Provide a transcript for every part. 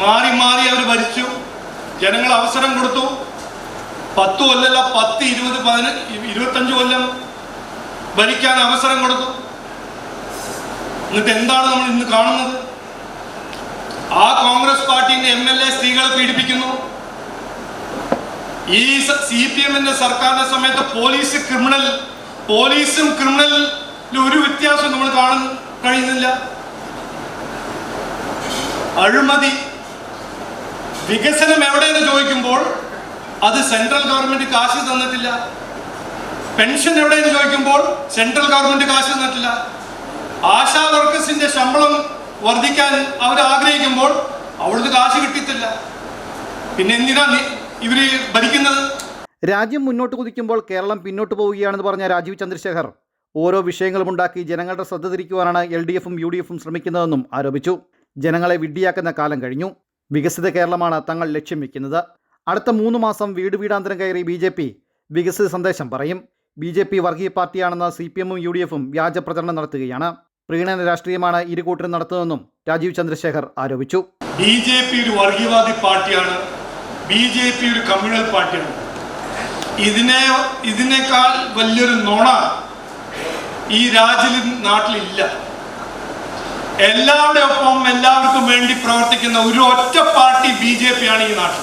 മാറി മാറി അവർ ഭരിച്ചു. ജനങ്ങൾ അവസരം കൊടുത്തു. 10 കൊല്ലമല്ല, 10, 20, 25 കൊല്ലം ഭരിക്കാൻ അവസരം കൊടുത്തു. എന്നിട്ട് എന്താണ് നമ്മൾ ഇന്ന് കാണുന്നത്? ആ കോൺഗ്രസ് പാർട്ടിന്റെ MLA സ്ത്രീകളെ പീഡിപ്പിക്കുന്നു. ഈ CPM സർക്കാരിന്റെ സമയത്ത് പോലീസും ക്രിമിനലിൽ ഒരു വ്യത്യാസം നമ്മൾ കാണാൻ കഴിയുന്നില്ല. അഴിമതി, വികസനം എവിടെയെന്ന് ചോദിക്കുമ്പോൾ അത് സെൻട്രൽ ഗവൺമെന്റ് കാശ് തന്നിട്ടില്ല. പെൻഷൻ എവിടെയെന്ന് ചോദിക്കുമ്പോൾ സെൻട്രൽ ഗവൺമെന്റ് കാശ് തന്നിട്ടില്ല. ആശാ വർക്കേഴ്സിന്റെ ശമ്പളം വർദ്ധിക്കാൻ അവർ ആഗ്രഹിക്കുമ്പോൾ അവിടുന്ന് കാശ് കിട്ടിയിട്ടില്ല. പിന്നെ എന്തിനാ ഇവര് ഭരിക്കുന്നത്? രാജ്യം മുന്നോട്ട് കുതിക്കുമ്പോൾ കേരളം പിന്നോട്ട് പോവുകയാണെന്ന് പറഞ്ഞ രാജീവ് ചന്ദ്രശേഖർ ഓരോ വിഷയങ്ങളും ഉണ്ടാക്കി ജനങ്ങളുടെ ശ്രദ്ധ തിരിക്കുവാനാണ് LDFും UDFും ശ്രമിക്കുന്നതെന്നും ആരോപിച്ചു. ജനങ്ങളെ വിഡ്ഢിയാക്കുന്ന കാലം കഴിഞ്ഞു. വികസിത കേരളമാണ് തങ്ങൾ ലക്ഷ്യം വയ്ക്കുന്നത്. അടുത്ത 3 മാസം വീടാന്തരം കയറി BJP വികസിത സന്ദേശം പറയും. BJP വർഗീയ പാർട്ടിയാണെന്ന് CPMും UDFും വ്യാജ പ്രചരണം നടത്തുകയാണ്. പ്രീണന രാഷ്ട്രീയമാണ് ഇരുകൂട്ടരും നടത്തുന്നതെന്നും രാജീവ് ചന്ദ്രശേഖർ ആരോപിച്ചു. BJP ഒരു വർഗീയവാദി പാർട്ടിയാണ്. BJP ഒരു കമ്മ്യൂണൽ പാർട്ടിയാണ്. ഇതിനേക്കാൾ വലിയൊരു നുണ ഈ നാട്ടിലില്ല. എല്ലാവരുടെ ഒപ്പം എല്ലാവർക്കും വേണ്ടി പ്രവർത്തിക്കുന്ന ഒരു ഒറ്റ പാർട്ടി BJP ആണ് ഈ നാട്ടിൽ.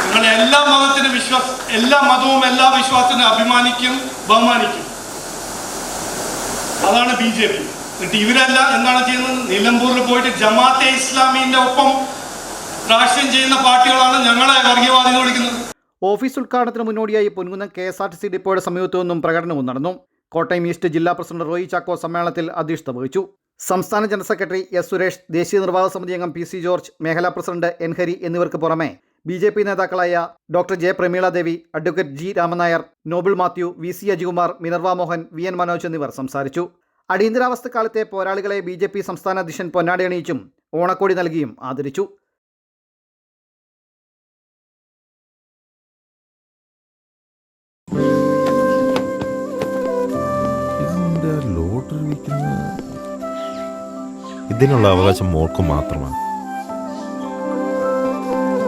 നിങ്ങൾ എല്ലാ മതവും എല്ലാ വിശ്വാസത്തിനും അഭിമാനിക്കും, ബഹുമാനിക്കും. അതാണ് BJP. എന്നിട്ട് ഇവരെല്ലാം എന്താണ് ചെയ്യുന്നത്? നിലമ്പൂരിൽ പോയിട്ട് ജമാഅത്തെ ഇസ്ലാമിന്റെ ഒപ്പം രാഷ്ട്രീയം ചെയ്യുന്ന പാർട്ടികളാണ് ഞങ്ങളെ വർഗീയവാദി എന്ന് വിളിക്കുന്നത്. ഓഫീസ് ഉദ്ഘാടനത്തിന് മുന്നോടിയായി പൊൻകുന്നം KSRTC ഡിപ്പോയുടെ സമീപത്തു നിന്നും പ്രകടനവും നടന്നു. കോട്ടയം ഈസ്റ്റ് ജില്ലാ പ്രസിഡന്റ് റോയി ചാക്കോ സമ്മേളനത്തിൽ അധ്യക്ഷത വഹിച്ചു. സംസ്ഥാന ജനറൽ സെക്രട്ടറി S. സുരേഷ്, ദേശീയ നിർവാഹക സമിതി അംഗം PC ജോർജ്, മേഖലാ പ്രസിഡന്റ് N. ഹരി എന്നിവർക്ക് പുറമെ BJP നേതാക്കളായ doctor J. Prameela Devi, advocate G. Raman Nair, Noble Mathew, VC Ajikumar, Minerva Mohan, VN Manoj എന്നിവർ സംസാരിച്ചു. അടിയന്തരാവസ്ഥക്കാലത്തെ പോരാളികളെ BJP സംസ്ഥാന അധ്യക്ഷൻ പൊന്നാടി അണിയിച്ചും ഓണക്കോടി നൽകിയും ആദരിച്ചു. ഇതിനുള്ള അവകാശം മോൾക്ക് മാത്രമാണ്.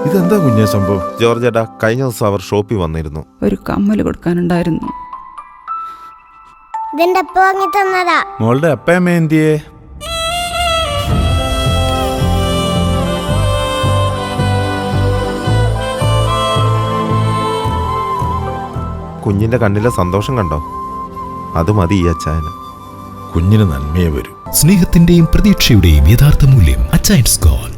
ഇതെന്താ കുഞ്ഞേ സംഭവം? ജോർജേട്ടാ, കഴിഞ്ഞ ദിവസം അവർ ഷോപ്പിൽ വന്നിരുന്നു. ഒരു കമ്മല് കൊടുക്കാനുണ്ടായിരുന്നു. മോളുടെ അപ്പയമ്മ എന്തിയേ? കുഞ്ഞിന്റെ കണ്ണിലെ സന്തോഷം കണ്ടോ? അത് മതി ഈ അച്ചായന്. കുഞ്ഞിന് നന്മയെ വരൂ. സ്നേഹത്തിന്റെയും പ്രതീക്ഷയുടെയും യഥാർത്ഥ മൂല്യം അച്ചയൻസ് ഗോൾഡ്.